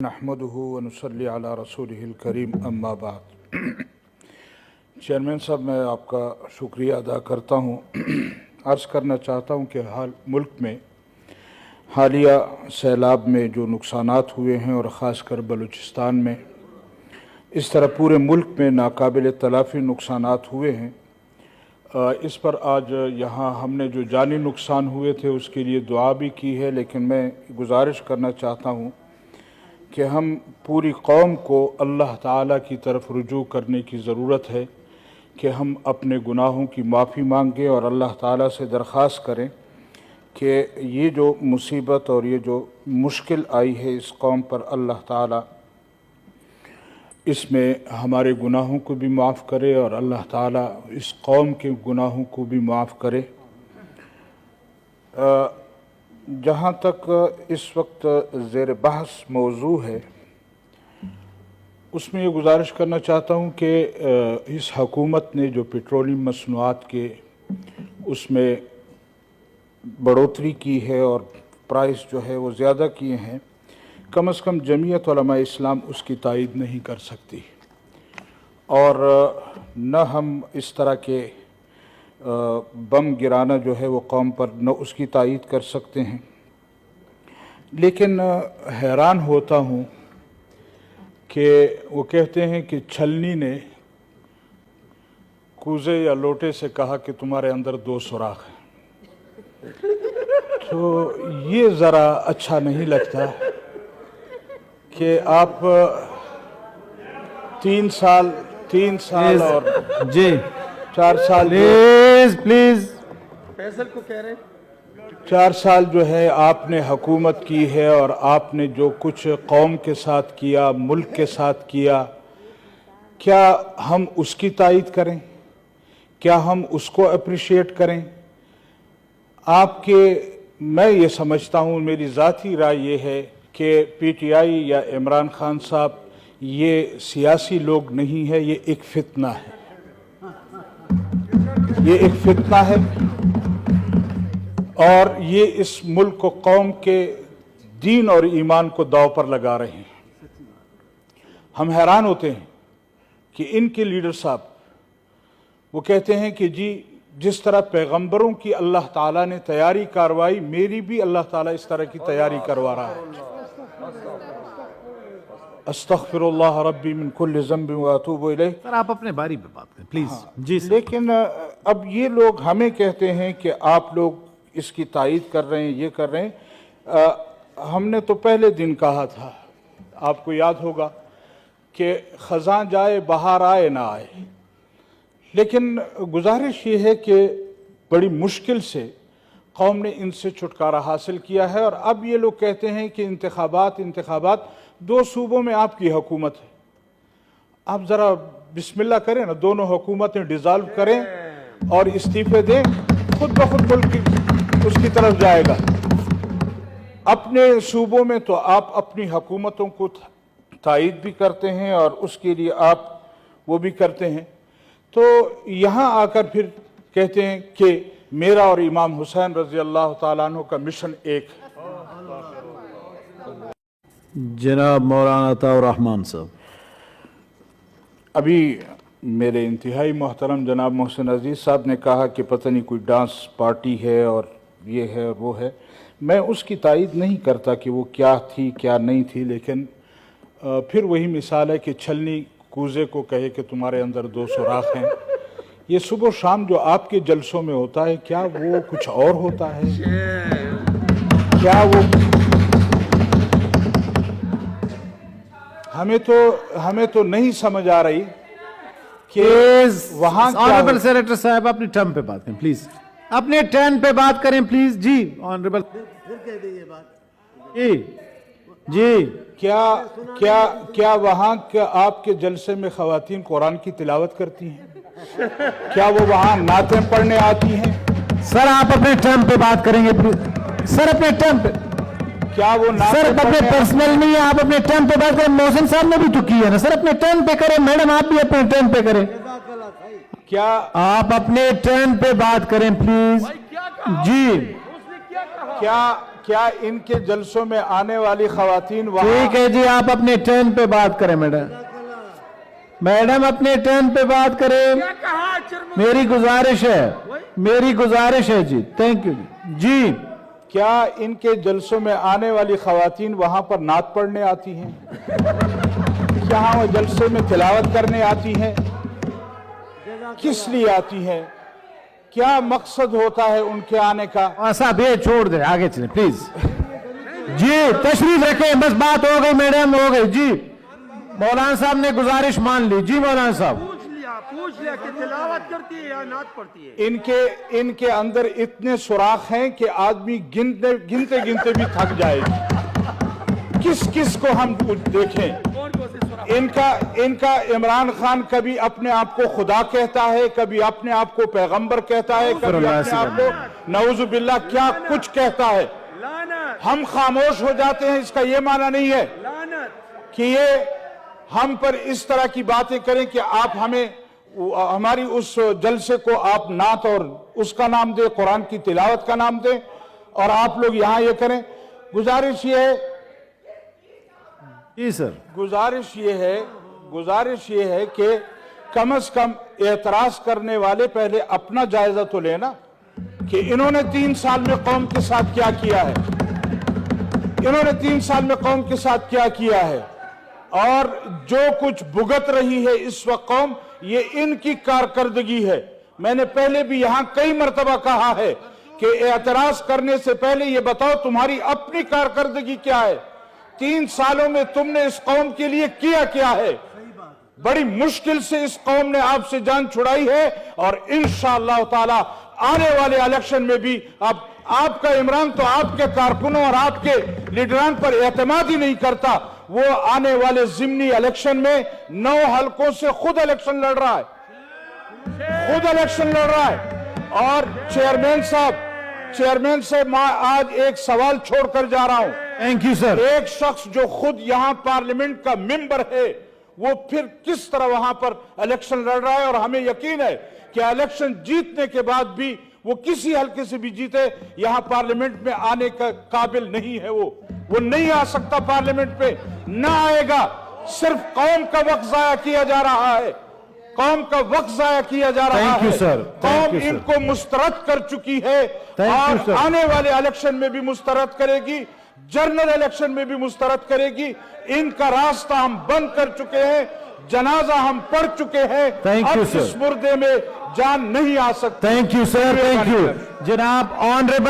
नहमदुहु व नुसल्ली अला रसूलिहिल करीम अम्मा बाद। चेयरमैन साहब, मैं आपका शुक्रिया अदा करता हूँ। अर्ज़ करना चाहता हूँ कि मुल्क में हालिया सैलाब में जो नुकसानात हुए हैं और ख़ासकर बलूचिस्तान में, इस तरह पूरे मुल्क में नाकाबिल तलाफ़ी नुकसानात हुए हैं। इस पर आज यहाँ हमने जो जानी नुकसान हुए थे उसके लिए दुआ भी की है, लेकिन मैं गुजारिश करना चाहता हूँ कि हम पूरी कौम को अल्लाह ताला की तरफ रुजू करने की ज़रूरत है कि हम अपने गुनाहों की माफ़ी मांगें और अल्लाह ताला से दरख्वास्त करें कि ये जो मुसीबत और ये जो मुश्किल आई है इस कौम पर, अल्लाह ताला इसमें हमारे गुनाहों को भी माफ़ करे और अल्लाह ताला इस कौम के गुनाहों को भी माफ़ करे। जहाँ तक इस वक्त ज़ेर बहस मौजू है, उसमें ये गुजारिश करना चाहता हूँ कि इस हकूमत ने जो पेट्रोलियम मसनूआत के उसमें बढ़ोतरी की है और प्राइस जो है वो ज़्यादा किए हैं, कम से कम जमीयत उलमा इस्लाम उसकी तायीद नहीं कर सकती और न हम इस तरह के बम गिराना जो है वो कौम पर न उसकी तायीद कर सकते हैं। लेकिन हैरान होता हूँ कि वो कहते हैं कि छलनी ने कूजे या लोटे से कहा कि तुम्हारे अंदर 2 सुराख हैं। तो ये ज़रा अच्छा नहीं लगता कि आप 3 साल और जी 4 साल प्लीज फैसल को कह रहे हैं 4 साल जो है आपने हुकूमत की है और आपने जो कुछ कौम के साथ किया, मुल्क के साथ किया, क्या हम उसकी तायीद करें? क्या हम उसको अप्रिशिएट करें? मैं ये समझता हूँ, मेरी ज़ाती राय ये है कि पीटीआई या इमरान खान साहब ये सियासी लोग नहीं है, ये एक फितना है। ये एक फितना है और ये इस मुल्क को, कौम के दीन और ईमान को दाव पर लगा रहे हैं। हम हैरान होते हैं कि इनके लीडर साहब वो कहते हैं कि जी जिस तरह पैगंबरों की अल्लाह ताला ने तैयारी करवाई, मेरी भी अल्लाह ताला इस तरह की तैयारी करवा रहा है। अस्तग़फिरुल्लाह रब्बी मिन कुल्लि ज़ंबिन व अतूबु इलैह। सर आप अपने बारी पे बात करें प्लीज। Ji sir. लेकिन अब ये लोग हमें कहते हैं कि आप लोग इसकी तायीद कर रहे हैं, ये कर रहे हैं। हमने तो पहले दिन कहा था, आपको याद होगा कि ख़ज़ां जाए बहार आए ना आए, लेकिन गुजारिश ये है कि बड़ी मुश्किल से कौम ने इनसे छुटकारा हासिल किया है और अब ये लोग कहते हैं कि इंतखाबात 2 सूबों में आपकी हुकूमत है। आप ज़रा बिस्मिल्लाह करें ना, दोनों हुकूमतें डिज़ाल्व करें और इस्तीफे दें, खुद ब खुद मुल्क उसकी तरफ जाएगा। अपने सूबों में तो आप अपनी हुकूमतों को तायीद भी करते हैं और उसके लिए आप वो भी करते हैं, तो यहाँ आकर फिर कहते हैं कि मेरा और इमाम हुसैन रज़ी अल्लाह ताला अन्हु का मिशन एक है। जनाब मौलाना अताउर रहमान साहब। अभी मेरे इंतहाई मोहतरम जनाब मोहसिन अजीज़ साहब ने कहा कि पता नहीं कोई डांस पार्टी है और ये है और वो है। मैं उसकी तायीद नहीं करता कि वो क्या थी क्या नहीं थी, लेकिन फिर वही मिसाल है कि छलनी कूजे को कहे कि तुम्हारे अंदर 2 सुराख हैं। ये सुबह शाम जो आपके जलसों में होता है, क्या वो कुछ और होता है? क्या वो हमें तो नहीं समझ आ रही कि वहां ऑनरेबल सेनेटर साहब अपनी टर्म पे बात करें प्लीज, अपने टर्न पे बात करें प्लीज। जी ऑनरेबल फिर कह दे ये बात। जी क्या वहां आपके जलसे में खवातीन कुरान की तिलावत करती हैं? क्या वो वहां नातें पढ़ने आती हैं? सर आप अपने टर्न पे बात करेंगे प्लीज। सर अपने टर्न पे, क्या वो सर अपने पर्सनल नहीं है, आप अपने टर्न पे बात करें। मोहसिन साहब ने भी तो की है ना सर, अपने टर्न पे करें। मैडम आप भी अपने टर्न पे करें। क्या आप अपने टर्न पे बात करें प्लीज। जी क्या क्या इनके जलसों में आने वाली खवातीन वहाँ ठीक है जी, आप अपने टर्न पे बात करें मैडम। मैडम अपने टर्न पे बात करें, क्या कहा चेयरमैन? मेरी गुजारिश है जी। थैंक यू जी। क्या इनके जलसों में आने वाली खवातीन वहां पर नात पढ़ने आती हैं? क्या वो जलसे में तिलावत करने आती हैं? किस लिए आती हैं? क्या मकसद होता है उनके आने का? साहब ये छोड़ दे, आगे चले प्लीज जी। तशरीफ रखें, बस बात हो गई मैडम, हो गई जी। मौलाना साहब ने गुजारिश मान ली जी। मौलाना साहब पूछ लिया कि तिलावत करती है या नात पढ़ती है। इनके अंदर इतने सुराख हैं कि आदमी गिनते गिनते भी थक जाएगी। किस किस को हम देखें? कौन कौन से सुराख? इनका इमरान खान कभी अपने आप को खुदा कहता है, कभी अपने आप को पैगंबर कहता है, कभी अपने आप को नऊजुबिल्लाह क्या कुछ कहता है। लानत, हम खामोश हो जाते हैं। इसका ये माना नहीं है लानत। कि ये हम पर इस तरह की बातें करें कि आप हमारी उस जलसे को आप नात और उसका नाम दे, कुरान की तिलावत का नाम दे, और आप लोग यहां ये करें। गुजारिश ये है जी सर, गुजारिश ये है कि कम से कम एतराज करने वाले पहले अपना जायजा तो लेना कि इन्होंने 3 साल में कौम के साथ क्या किया है। इन्होंने 3 साल में कौम के साथ क्या किया है, और जो कुछ भुगत रही है इस वक्त कौम, ये इनकी कारकर्दगी है। मैंने पहले भी यहां कई मर्तबा कहा है कि एतराज करने से पहले ये बताओ तुम्हारी अपनी कारकर्दगी क्या है। 3 सालों में तुमने इस कौम के लिए किया क्या है? बड़ी मुश्किल से इस कौम ने आपसे जान छुड़ाई है, और इंशाअल्लाह ताला आने वाले इलेक्शन में भी अब आपका इमरान तो आपके कारकुनों और आपके लीडरान पर एतमाद ही नहीं करता। वो आने वाले जिमनी इलेक्शन में 9 हलकों से खुद इलेक्शन लड़ रहा है, और चेयरमैन साहब मैं आज एक सवाल छोड़कर जा रहा हूं। Thank you sir. एक शख्स जो खुद यहां पार्लियामेंट का मेंबर है, वो फिर किस तरह वहां पर इलेक्शन लड़ रहा है, और हमें यकीन है कि इलेक्शन जीतने के बाद भी वो किसी हल्के से भी जीते, यहां पार्लियामेंट में आने का काबिल नहीं है। वो नहीं आ सकता पार्लियामेंट पे, ना आएगा। सिर्फ कौम का वक्त जाया किया जा रहा है, कौम का वक्त जाया किया जा रहा Thank you, है। sir. Thank कौम you, sir. इनको मुस्तरद कर चुकी है, Thank you, और sir. आने वाले इलेक्शन में भी मुस्तरद करेगी, जनरल इलेक्शन में भी मुस्तरद करेगी। इनका रास्ता हम बंद कर चुके हैं, जनाजा हम पढ़ चुके हैं। Thank you, अब sir. इस मुर्दे में जान नहीं आ सकती। Thank you sir, thank you जनाब। ऑनरेबल